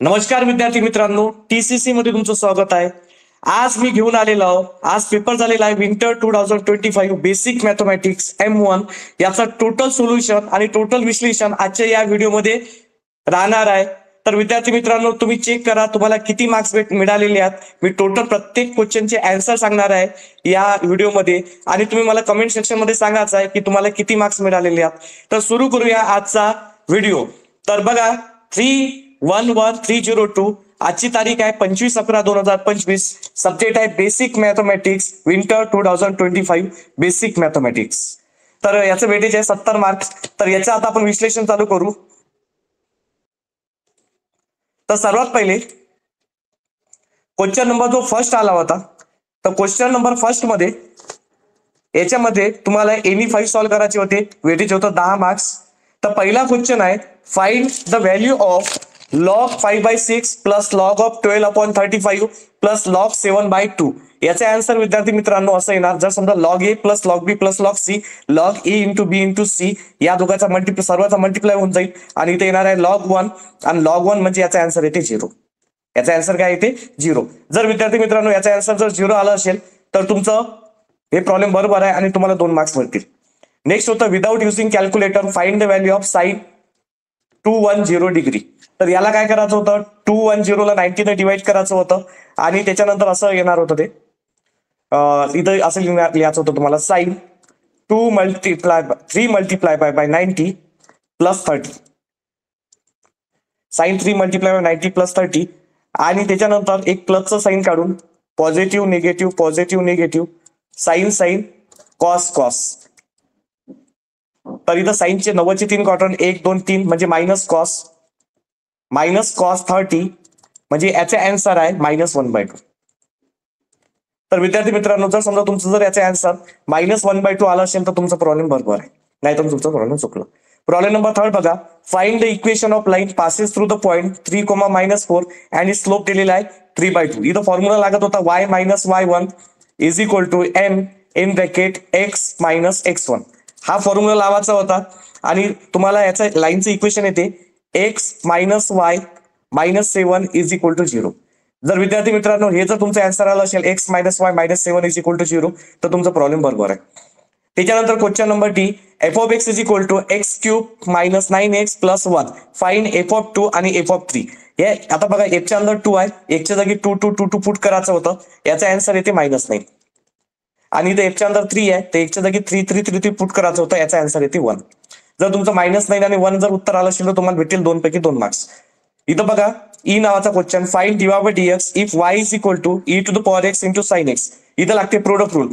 नमस्कार विद्यार्थी मित्रांनो, टीसीसी मध्ये तुमचं स्वागत आहे. आज मी घेऊन आलेलो आहो. आज पेपर झालेला आहे विंटर 2025 बेसिक मॅथमॅटिक्स M1 याचा टोटल सोल्युशन आणि टोटल विश्लेषण आजच्या या व्हिडिओमध्ये राहणार आहे. तर विद्यार्थी मित्रांनो, तुम्ही चेक करा तुम्हाला किती मार्क्स मिळालेले आहेत. मी टोटल प्रत्येक क्वेश्चनचे आन्सर सांगणार आहे या व्हिडिओमध्ये आणि तुम्ही मला कमेंट सेक्शन मध्ये सांगायचं आहे की तुम्हाला किती मार्क्स मिळालेले आहेत. तर सुरू करूया आजचा व्हिडिओ. तर बघा 311302 आजची तारीख आहे 25/11/2025. सब्जेक्ट आहे basic mathematics winter 2025 basic mathematics. तर याचं वेटेज आहे 70 मार्क्स. तर याचं आता आपण विश्लेषण चालू करू. तर सर्वात पहिले क्वेश्चन नंबर जो फर्स्ट आला होता, तर क्वेश्चन नंबर फर्स्ट मध्ये याच्यामध्ये तुम्हाला एनी 5 सॉल्व्ह करायचे होते. वेटेज होतं 10 मार्क्स. तर पहिला क्वेश्चन आहे find the value of log 5/6 plus log of 12/35 plus log 7/2. याचे आन्सर विद्यार्थी मित्रांनो असं येणार, जर समजा log a plus log b plus log c log a into b into c या दोघांचा सर्वांचा मल्टिप्लाय होऊन जाईल आणि इथे येणार आहे log 1 आणि log 1 म्हणजे याचा आन्सर येते 0. याचा आन्सर काय येते 0. जर विद्यार्थी मित्रांनो याचा आन्सर जर 0 आला असेल तर तुमचं हे प्रॉब्लेम बरोबर आहे आणि तुम्हाला 2 मार्क्स मिळतील. नेक्स्ट होतं without using calculator find the value of sine 210 degree. तर याला काय करायचं होतं, 210 ला 90 ने डिवाइड करायचं होतं आणि त्याच्यानंतर असं येणार होतं ते इथं असं लिहायचं होतं तुम्हाला sine 3 multiply by 90 plus 30. Sine 3 multiply by 90 plus 30 आणि त्याच्यानंतर एक प्लसचं साइन काढून पॉझिटिव्ह निगेटिव्ह साइन कॉस. तर इथं साइनचे 90चे 3 क्वाड्रंट 1 2 3 म्हणजे मायनस कॉस 30 म्हणजे याचे आन्सर आहे -1/2. तर विद्यार्थी मित्रांनो जर समजा तुमचं जर याचे आन्सर -1/2 आला असेल तर तुमचा प्रॉब्लेम बरोबर आहे, नाही तर तुमचा प्रॉब्लेम चुकलं. प्रॉब्लेम नंबर 3 बघा find the equation of line passes through the point 3, -4 and slope दिलेला आहे 3/2. इथं फॉर्म्युला लागत होता y - y1 is equal to m इन ब्रॅकेट x - x1. हा फॉर्म्युला लावायचा होता आणि तुम्हाला याचा लाईनचं इक्वेशन येते x - y - 7 is equal to 0. जर विद्यार्थी मित्रांनो हे जर तुमचं आन्सर आलं असेल x - y - 7 is equal to 0 तर तुमचा प्रॉब्लेम बरोबर आहे. त्याच्यानंतर question number D f of x is equal to x³ - 9x plus 1 find f of 2 आणि f ऑफ 3. हे आता बघा f च्या अंदर 2 आहे, x च्या जागी 2 पुट करायचं होतं. याचा आन्सर येते -9 आणि इथे f च्या अंदर 3 आहे तर x च्या जागी 3 पुट करायचं होतं. याचा आन्सर येते 1. जर तुमचं -9 आणि 1 जर उत्तर आलं असेल तर तुम्हाला भेटेल 2 पैकी 2 मार्क्स. इथं बघा ई नावाचा question find dy/dx if y is equal to e to the power x into sine x. इथं लागते प्रोडक्ट रूल.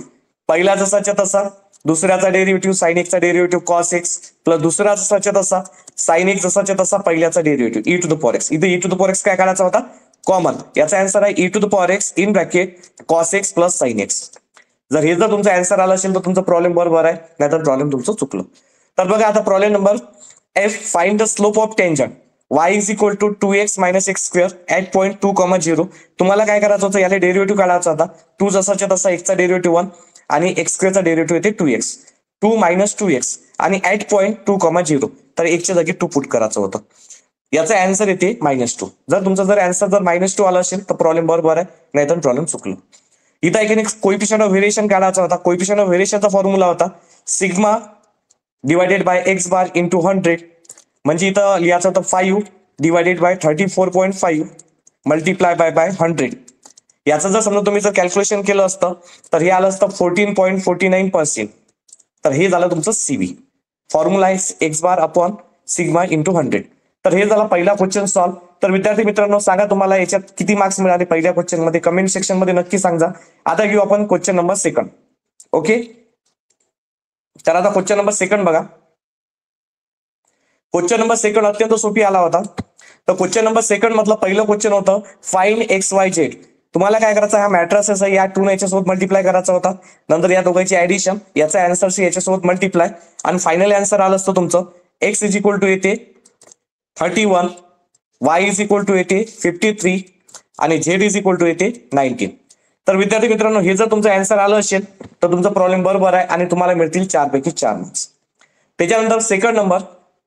पहिला जसाच्या तसा, दुसऱ्याचा डेरिव्हेटिव्ह साइन x चा डेरिव्हेटिव्ह cos x प्लस दुसरा जसाच्या तसा साइन x जसाच्या तसा पहिल्याचा derivative e to the power x. इथे e to the power x काय करायचा होता कॉमन. याचा आन्सर आहे e to the power x in bracket cos x plus sign x. जर हे जर तुमचा आन्सर आला असेल तर तुमचा प्रॉब्लेम बरोबर आहे, नाहीतर प्रॉब्लेम तुमचं चुकलं. तर बघा आता problem number F find the slope of tangent y is equal to 2x - x² at point 2, 0. तुम्हाला काय करायचं होतं याला डेरिव्हेटिव्ह काढायचा होता. 2 जसाच्या तसा x चा डेरिव्हेटिव्ह 1 आणि x² चा डेरिव्हेटिव्ह येते 2x 2 - 2x आणि ऍट पॉइंट 2, 0 तर x च्या जागी 2 पुट करायचं होतं. याचा आन्सर येते -2. जर तुमचा जर आन्सर जर -2 आला असेल तर प्रॉब्लेम बरोबर आहे, नाहीतर प्रॉब्लेम चुकलं. इथं एक कोएफिशियंट ऑफ व्हेरिएशन काढायचा होता. कोएफिशियंट ऑफ व्हेरिएशनचा फॉर्म्युला होता sigma divided by x bar into 100 म्हणजे इथं लिहायचं होतं 5 डिवायडेड बाय 34.5 मल्टिप्लाय बाय 100. याचं जर समजा तुम्ही जर कॅल्क्युलेशन केलं असतं तर हे आलं असतं 14.49%. तर हे झालं तुमचं CV. फॉर्म्युला आहे x bar upon sigma into 100. तर हे झाला पहिला क्वेश्चन सॉल्व्ह. तर विद्यार्थी मित्रांनो सांगा तुम्हाला याच्यात किती मार्क्स मिळाले पहिल्या क्वेश्चन मध्ये, कमेंट सेक्शन मध्ये नक्की सांगा. आता घेऊ आपण क्वेश्चन नंबर 2. ओके, तर आता क्वेश्चन नंबर 2 बघा. क्वेश्चन नंबर 2 अत्यंत सोपी आला होता. तर क्वेश्चन नंबर 2 मधलं पहिलं क्वेश्चन होतं फाइंड XYZ. तुम्हाला काय करायचं, हा मॅट्रिक्स आहे या 2 याच्यासोबत मल्टिप्लाय करायचा होता. नंतर या दोघांची ऍडिशन, याचा आन्सर याच्यासोबत मल्टिप्लाय आणि फायनल आन्सर आलं असतं तुमचं x इज इक्वल टू येते 31, y इज इक्वल टू येते 53 आणि z इज इक्वल टू येते 19. तर विद्यार्थी मित्रांनो हे जर तुमचं आन्सर आलं असेल तर तुमचा प्रॉब्लेम बरोबर आहे आणि तुम्हाला मिळतील 4 पैकी 4 मार्क्स. त्याच्यानंतर second number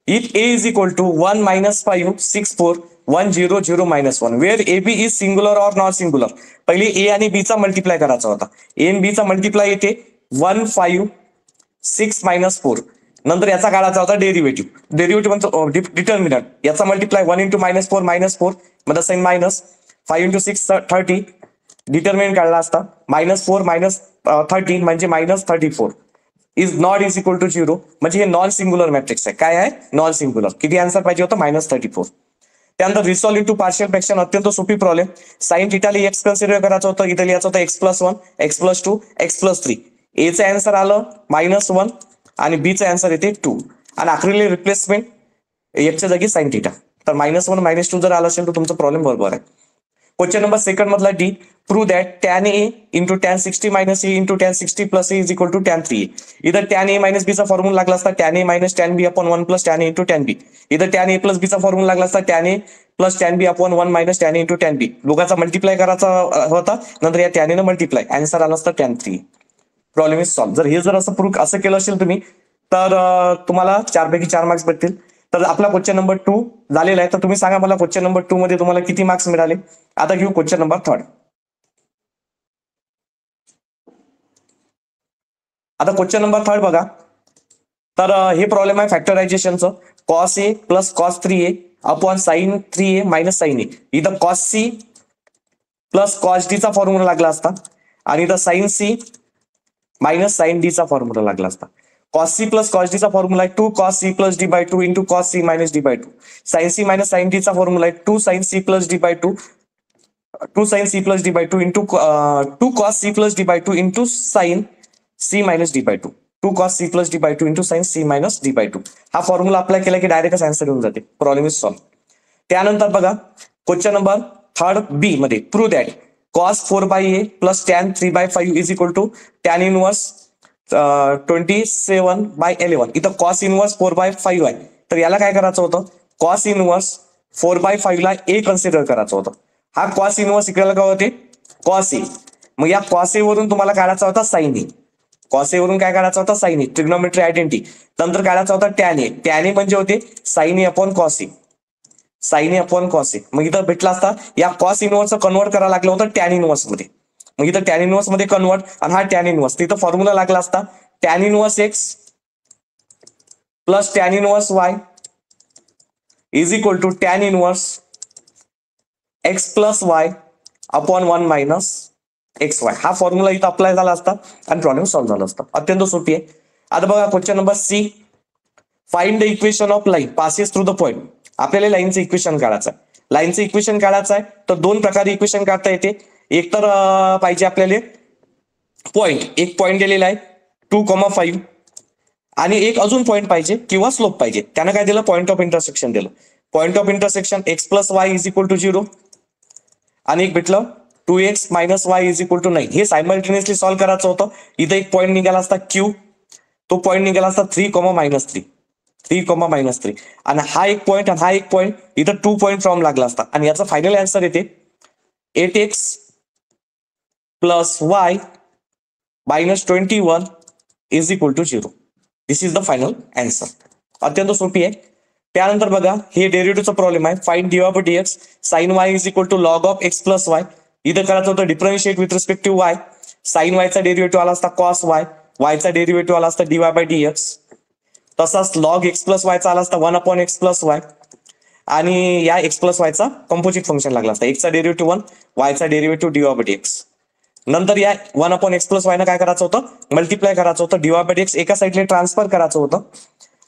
if A is equal to 1 minus 5 6 4 1 0 0 minus 1 where A B is singular or non singular. पहिले ए आणि बी चा मल्टिप्लाय करायचा होता. ए आणि बी चा मल्टिप्लाय येते 1 5 6 minus 4. नंतर याचा काढायचा होता डेरिव्हेटिव्ह म्हणजे डिटर्मिनंट. याचा मल्टिप्लाय 1 into -4 -4 मध्ये साइन मायनस 5 into 6 30. डिटर्मिनंट काढला असता -4 -13 म्हणजे -34 is not is equal to 0 म्हणजे हे नॉन सिंग्युलर मॅट्रिक्स आहे. काय आहे? Non singular. किती आन्सर पाहिजे होतं? -34. त्यानंतर रिसॉल्व्ह इंटू पार्शियल फ्रॅक्शन अत्यंत सोपी प्रॉब्लेम. साइन थिटाला एक्स कन्सिडर करायचं होतं. इथे लिहायचं होतं x+1 x+2 x+3. ए चं आन्सर आलं -1 आणि बी चं आन्सर येते 2 आणि आखरीले रिप्लेसमेंट एक्सच्या जागी साइन थिटा. तर -1 -2 जर आलं असेल तर तुमचा प्रॉब्लेम बरोबर आहे. क्वेश्चन नंबर सेकंड मधला D. Prove that tan A into tan 60 minus A into tan 60 plus A is equal to tan 3A. इथं tan A minus B चा फॉर्म्युला लागला असता tan A minus tan B upon 1 plus tan A into tan B. इथं tan A plus B चा formula लागला असता tan A plus tan B upon 1 minus tan A into tan B. दोघांचा multiply करायचा होता. नंतर या tan A ने मल्टिप्लाय. आन्सर आला असता tan 3. Problem is solve. जर असं प्रूव्ह असं केलं असेल तुम्ही तर तुम्हाला 4 पैकी 4 मार्क्स भेटतील. तर आपला क्वेश्चन नंबर 2 झालेला आहे. तर तुम्ही सांगा मला क्वेश्चन नंबर 2 मध्ये तुम्हाला किती मार्क्स मिळाले. आता घेऊ क्वेश्चन नंबर 3. आता क्वेश्चन नंबर 3 बघा. तर हे प्रॉब्लेम आहे फॅक्टरायझेशनचं. cos A plus cos 3A upon sine 3A minus sine A. इथं cos C plus cos D चा फॉर्म्युला लागला असता आणि इथं sine C minus sine D चा फॉर्म्युला लागला असता. cos C plus cos D चा फॉर्म्युला आहे 2 cos C plus D by 2 into cos C minus D by 2. Sine C minus sine D चा फॉर्म्युला आहे 2 sin C plus D by 2 2 sin C plus D by 2 into 2 cos C plus D by 2 into sine C minus D by 2. 2 cos C plus D by 2 into sine C minus D by 2. हा formula apply केला की direct answer येऊन जाते. Problem is solved. त्यानंतर बघा question number 3 B मध्ये. Prove that cos 4/a plus tan 3/5 is equal to tan inverse 27/11. इथं cos inverse 4/5 आहे. तर याला काय करायचं होतं? cos इनवर्स 4/5 ला ए कन्सिडर करायचं होतं. हा cos इनवर्स इकडे काय होते? cos A. मग या cos ए वरून तुम्हाला काढायचा होता साइन ए. cos ए वरून काय काढायचा होता? Sine A. Trigonometry identity. नंतर काढायचा होता tan ए. tan ए म्हणजे होते sine A upon cos A. Sine A upon cos A. मग इथं भेटला असता या cos इनवर्स कन्वर्ट करायला लागलं होतं tan इनवर्स मध्ये. मग इथं tan इनवर्स मध्ये कन्वर्ट आणि हा tan इनवर्स. तिथं फॉर्म्युला लागला असता tan inverse x plus tan inverse y is equal to tan inverse x plus y upon 1 minus x y. हा फॉर्म्युला इथं अप्लाय झाला असता आणि प्रॉब्लेम सॉल्व्ह झाला असता. अत्यंत सोपी आहे. आता बघा question number c. Find the equation of line passes through the point. आपल्याला लाईनचं इक्वेशन काढायचं आहे. लाईनचं इक्वेशन काढायचं आहे तर दोन प्रकारे इक्वेशन काढता येते. एक तर पाहिजे आपल्याला पॉइंट. एक पॉइंट दिलेला आहे 2,5 आणि एक अजून पॉइंट पाहिजे किंवा स्लोप पाहिजे. त्यानं काय दिलं? पॉइंट ऑफ इंटरसेक्शन दिलं. Point of intersection x plus y is equal to 0 आणि एक भेटलं 2x minus y is equal to 9. हे सायमल्टेनियसली सॉल्व्ह करायचं होतं. इथं एक पॉईंट निघाला असता क्यू. तो पॉईंट निघाला असता 3, -3 3, आणि हा एक पॉईंट आणि हा एक पॉईंट. इथं 2 पॉईंट फॉर्म लागला असता आणि याचा फायनल आन्सर येते 8x plus y minus 21 is equal to 0. This is the final answer. अत्यंत सोपी आहे. त्यानंतर बघा हे डेरिव्हेटिव्हचा प्रॉब्लेम आहे. Find dy by dx sine y is equal to log of x plus y. इथं करायचं होतं differentiate with respect to y. Sine वायचा डेरिव्हेटिव्ह आला असता कॉस वाय. वायचा डेरिव्हेटिव्ह आला असता dy बाय dx. तसाच लॉग x प्लस वायचा आला असता 1 अपॉन x प्लस वाय आणि या x प्लस वायचा कंपोजिट फंक्शन लागला असता. x चा डेरिव्हेटिव्ह 1, वायचा डेरिव्हेटिव्ह dy बाय dx. नंतर या 1 अपॉन x प्लस वायनं काय करायचं होतं? मल्टिप्लाय करायचं होतं. dy बाय dx एका साईडला ट्रान्सफर करायचं होतं.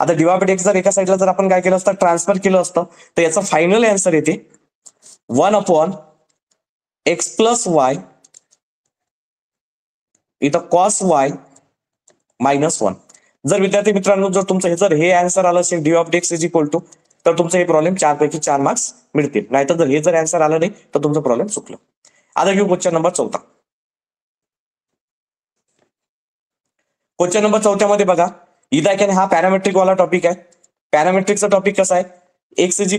आता dy बाय dx जर एका साईडला जर आपण काय केलं असतं? ट्रान्सफर केलं असतं तर याचा फायनल आन्सर येते 1 अपॉन x प्लस वाय इथं कॉस वाय मायनस 1. जर विद्यार्थी मित्रांनो जर तुमचं जर हे आन्सर आलं असेल dy of dx is equal to तर तुमचं हे प्रॉब्लेम 4 पैकी 4 मार्क्स मिळतील. नाहीतर जर हे जर आन्सर आलं नाही तर तुमचं प्रॉब्लेम चुकलं. आता घेऊ क्वेश्चन नंबर 4. क्वेश्चन नंबर 4 मध्ये बघा इथं हा पॅरामेट्रिक वाला टॉपिक आहे. पॅरामेट्रिकचा टॉपिक कसा आहे? x is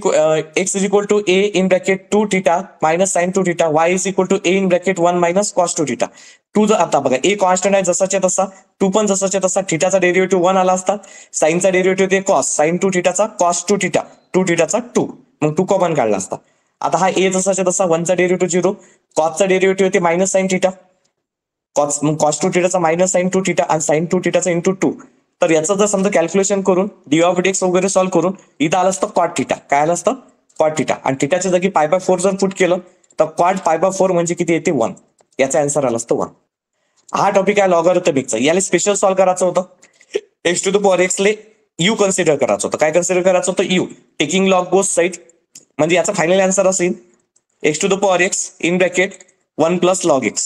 equal to a in bracket 2 theta minus sin 2 theta, y is equal to a in bracket 1 minus cos 2 theta. 2 जर आता बघा a कॉन्स्टंट आहे जसाच्या तसा, 2 पण जसाच्या तसा, थिटाचा डेरिव्हेटिव्ह 1 आला असता, साईनचा डेरिव्हेटिव्ह ते कॉस साइन 2 थिटाचा कॉस 2 थिटा, 2 थिटाचा 2, मग 2 कॉमन काढला असता. आता हा a जसाच्या तसा, 1 चा डेरिव्हेटिव्ह 0, कॉसचा डेरिव्हेटिव्ह ते मायनस साइन थिटा, कॉस 2 थिटाचा मायनस साइन 2 थिटा आणि साइन 2 थिटाचा इंटू 2. तर याचं जर समजा कॅल्क्युलेशन करून डी वगैरे सॉल्व्ह करून इथं आलं असतं कॉट थिटा. काय आलं असतं? Cot theta. आणि थिटाच्या जागी π/4 जर पुट केलं तर कॉट π/4 म्हणजे किती येते? 1. याचा आन्सर आला असतं 1. हा टॉपिक आहे लॉगॅरिथमिकचा. याला स्पेशल सॉल्व्ह करायचं होतं. x⁴x ले यू कन्सिडर करायचं होतं. काय कन्सिडर करायचं होतं? You taking log both side. म्हणजे याचा फायनल आन्सर असेल x⁴x in bracket 1 + log x.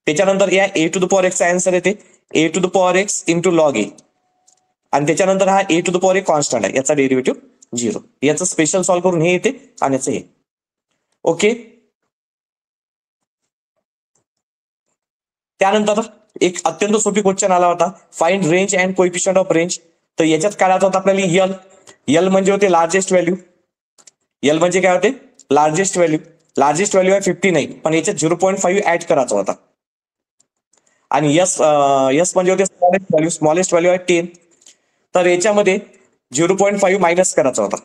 त्याच्यानंतर या a⁴x चा आन्सर येते a⁴x इंटू लॉग ए. आणि त्याच्यानंतर हा a⁴a कॉन्स्टंट आहे, याचा डेरिव्हेटिव्ह 0. याचं स्पेशल सॉल्व्ह करून हे येते आणि याचं हे. ओके. त्यानंतर एक अत्यंत सोपी क्वेश्चन आला होता, find range and coefficient of range. तर याच्यात काय आला होता आपल्याला? यल म्हणजे होते लार्जेस्ट व्हॅल्यू. यल म्हणजे काय होते? Largest value. लार्जेस्ट व्हॅल्यू आहे 59, पण याच्यात 0.5 ऍड करायचा होता. आणि यस म्हणजे होते स्मॉलेस्ट व्हॅल्यू आहे 10. तर याच्यामध्ये 0.5 मायनस करायचा होता.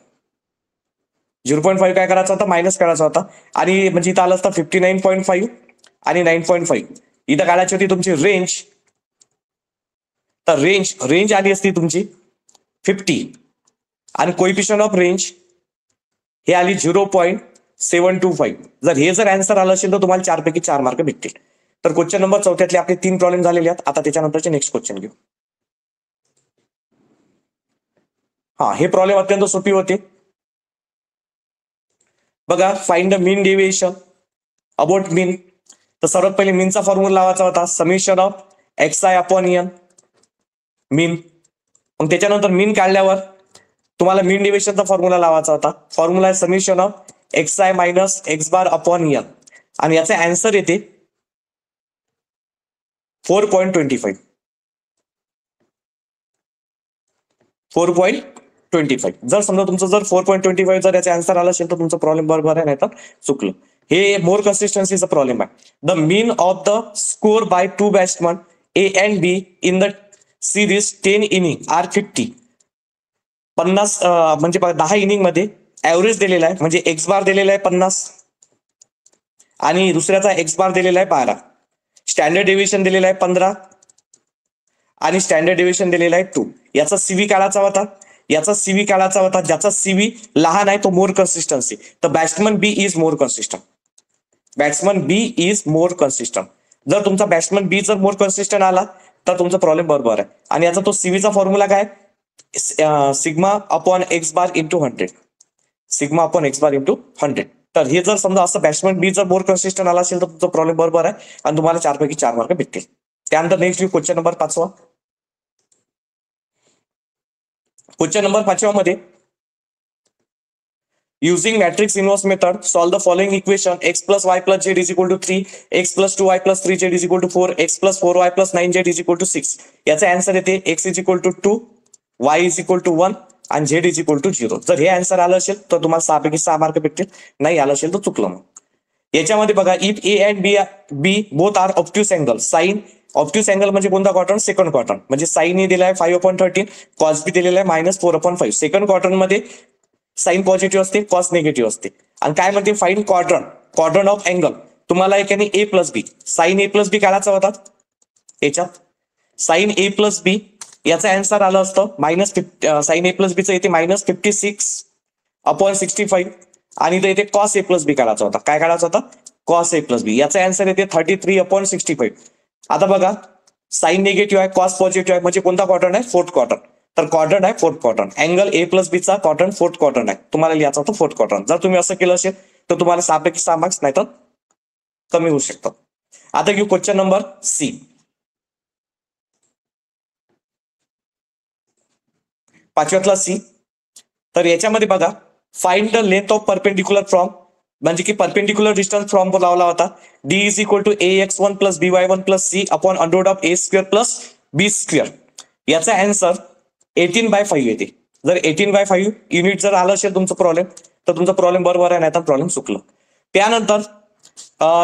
0.5 काय करायचा होता? मायनस करायचा होता. आणि म्हणजे इथं आलं असतं 59.5 आणि 9.5. इथं काढायची होती तुमची रेंज. तर रेंज आली असती तुमची 50 आणि कोएफिशियंट ऑफ रेंज हे आली 0.725. जर आन्सर आलं असेल तर तुम्हाला 4 पैकी 4 मार्क भेटतील. तर क्वेश्चन नंबर 4 आपले 3 प्रॉब्लेम झालेले आहेत. आता त्याच्यानंतरचे नेक्स्ट क्वेश्चन घेऊ. हे प्रॉब्लेम अत्यंत सोपी होते. बघा, find the mean deviation about mean. तर सर्वात पहिले मीनचा फॉर्म्युला लावायचा होता, summation of xi upon n mean. मग त्याच्यानंतर मीन काढल्यावर तुम्हाला मीन डेविएशनचा फॉर्म्युला लावायचा होता. फॉर्म्युला आहे summation of xi minus x bar upon n. आणि याचा आन्सर येते 4.25. 4.25. जर समजा तुमचं 4.25 जर याचा आन्सर आला असेल तर तुमचं प्रॉब्लेम बरोबर आहे, नाही तर चुकलं. हे मोर कन्सिस्टन्सीचा प्रॉब्लेम आहे. The mean of the score by 2 batsman A and B in the series 10 inning are 50. 50 म्हणजे 10 इनिंग मध्ये ऍव्हरेज दिलेला आहे, म्हणजे एक्स बार दिलेला आहे 50 आणि दुसऱ्याचा एक्स बार दिलेला आहे 12. स्टँडर्ड डेव्हिएशन दिलेला आहे 15 आणि स्टँडर्ड डेव्हिएशन दिलेला आहे 2. याचा सीव्ही काढायचा होता. ज्याचा सीव्ही लहान आहे तो मोर कन्सिस्टन्सी. तर batsman B is more consistent. जर तुमचा बॅट्समन बी जर मोर कन्सिस्टंट आला तर तुमचा प्रॉब्लेम बरोबर आहे. आणि याचा तो सीव्हीचा फॉर्म्युला काय? Sigma upon x bar into 100. तर हे जर समजा असं बॅट्समन बी जर मोर कन्सिस्टंट आला असेल तर तुमचा प्रॉब्लेम बरोबर आहे आणि तुम्हाला 4 पैकी 4 मार्क भेटतील. त्यानंतर next question number 5. Question number 5 मध्ये using matrix inverse method solve the following equation x + y + z = 3, x + 2y + 3z = 4, x + 4y + 9z = 6. याचा आन्सर येते x = 2, y = 1 आणि z = 0. जर हे आन्सर आलं असेल तर तुम्हाला 6 पैकी 6 मार्क भेटतील. नाही आलं असेल तर चुकलं. मग याच्यामध्ये बघा, if A and B both are obtuse angle, sine obtuse angle म्हणजे कोणता क्वाड्रंट? Second quadrant. म्हणजे साइन हे दिला आहे 5/13, कॉस बी दिलेला आहे -4/5. सेकंड क्वाड्रंट मध्ये साइन पॉझिटिव्ह असते, कॉस निगेटिव्ह असते. आणि काय म्हणते? Find quadrant of angle. तुम्हाला एक आणि a + b, sine a + b काढायचा होता. याच्यात साइन a + b याचा आन्सर आलं असतं साइन a + b चं येते -56/65 आणि इथे येते कॉस a + b काढायचा होता. काय काढायचा होता? Cos a + b. याचा आन्सर येते 33/65. आता बघा, साइन निगेटिव्ह आहे, कॉस पॉझिटिव्ह आहे, म्हणजे कोणता क्वाड्रंट आहे? Fourth quadrant. तर क्वाड्रंट आहे fourth quadrant. Angle a + b चा क्वाड्रंट फोर्थ क्वाड्रंट आहे. तुम्हाला लिहायचं होतं फोर्थ क्वाड्रंट. जर तुम्ही असं केलं असेल तर तुम्हाला 6 पैकी 6 मार्क्स नाही तर कमी होऊ शकतात. आता घेऊ क्वेश्चन नंबर सी. पाचव्यातला सी. तर याच्यामध्ये बघा, find the length of perpendicular from, म्हणजे की परपेंडिक्युलर डिस्टन्स फ्रॉम लावला होता. d = ax1 + by1 + c upon √a² + b². याचा आन्सर 18/5 येते. जर 18/5 युनिट जर आलं असेल तुमचं प्रॉब्लेम तर तुमचा प्रॉब्लेम बरोबर आहे, नाही तर प्रॉब्लेम चुकलं. त्यानंतर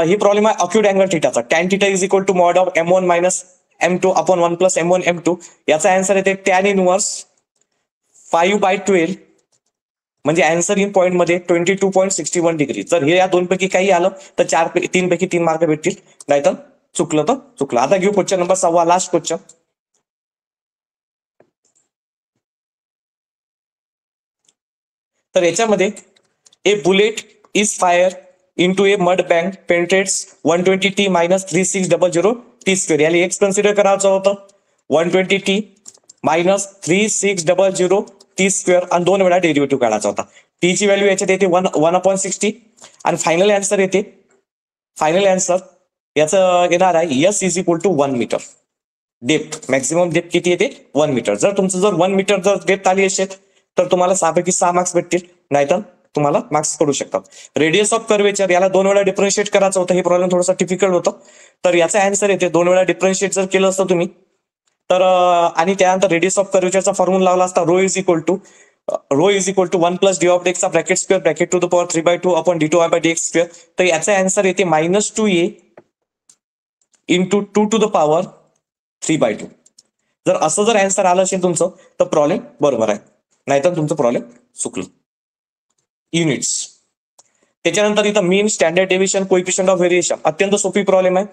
ही प्रॉब्लेम आहे अक्यूट अँगल थिटाचा. Tan theta is equal to mod of M1 minus M2 upon 1 plus M1 M2. याचा आन्सर येते टॅन इनवर्स 5/12 म्हणजे आन्सर इन पॉईंट मध्ये 22.61 डिग्री. जर हे या दोनपैकी काही आलं तर 3 पैकी 3 मार्क भेटतील, नाहीतर चुकलं तर चुकलं. आता घेऊ क्वेश्चन नंबर 6, लास्ट क्वेश्चन. तर याच्यामध्ये a bullet is fire into a mud bank penetrates 120t minus 3600t². याला एक्स कन्सिडर करायचं होतं, 120t मायनस 3600t² आणि 2 वेळा डेरिव्हेटिव्ह काढायचा होता. टी ची व्हॅल्यू याच्यात येते 1/60 आणि फायनल आन्सर येते, फायनल आन्सर याचं येणार आहे S is equal to 1 metre. Depth maximum depth किती येते 1 मीटर. जर तुमचं जर 1 मीटर जर डेप्थ आली असेल तर तुम्हाला 6 पैकी 6 मार्क्स भेटतील, नाहीतर तुम्हाला मार्क्स करू शकतात. रेडियस ऑफ कर्वेचर याला 2 वेळा डिफरन्शिएट करायचं होतं, हे प्रॉब्लेम थोडासा डिफिकल्ट होतं. तर याचा आन्सर येते 2 वेळा डिफरन्शिएट जर केलं असतं तुम्ही तर आणि त्यानंतर रेडियस ऑफ कर्वेचरचा फॉर्म्युला लावला असता rho is equal to 1 plus d of x bracket square bracket to the power 3/2 upon d2y/dx². तर याचा आन्सर येते -2a into 2 to the power 3/2. जर असं जर आन्सर आलं असेल तुमचं तर प्रॉब्लेम बरोबर आहे, नाहीतर तुमचं प्रॉब्लेम चुकलं. युनिट्स. त्याच्यानंतर इथं mean standard deviation coefficient of variation अत्यंत सोपी प्रॉब्लेम आहे.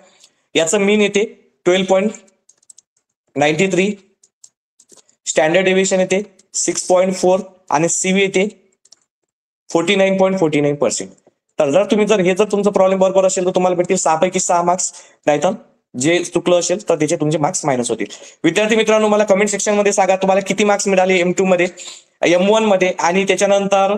याचं मीन येते 12.93, स्टँडर्ड डेव्हिएशन येते 6.4 आणि सीव्ही येते 49.49%. तर जर हे जर तुमचं प्रॉब्लेम बरोबर असेल तर तुम्हाला भेटतील 6 पैकी 6 मार्क्स, नाहीतर जे चुकलं असेल तर त्याचे तुमचे मार्क्स मायनस होतील. विद्यार्थी मित्रांनो, मला कमेंट सेक्शन मध्ये सांगा तुम्हाला किती मार्क्स मिळाले M2 मध्ये, M1 मध्ये, आणि त्याच्यानंतर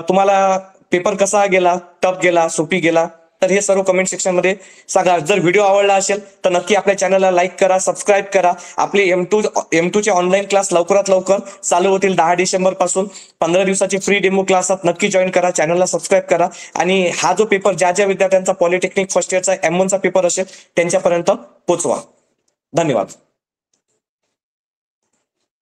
तुम्हाला पेपर कसा गेला, टफ गेला, सोपी गेला, तर हे सर्व कमेंट सेक्शन मध्ये सांगा. जर व्हिडिओ आवडला असेल तर नक्की आपल्या चॅनलला लाईक करा, सबस्क्राईब करा. आपले M2 चे ऑनलाईन क्लास लवकरात लवकर चालू होतील. 10 डिसेंबर पासून 15 दिवसाची फ्री डेमो क्लासात नक्की जॉईन करा, चॅनलला सबस्क्राईब करा. आणि हा जो पेपर ज्या विद्यार्थ्यांचा पॉलिटेक्निक फर्स्ट इयरचा M1 चा पेपर असेल त्यांच्यापर्यंत पोहोचवा. धन्यवाद.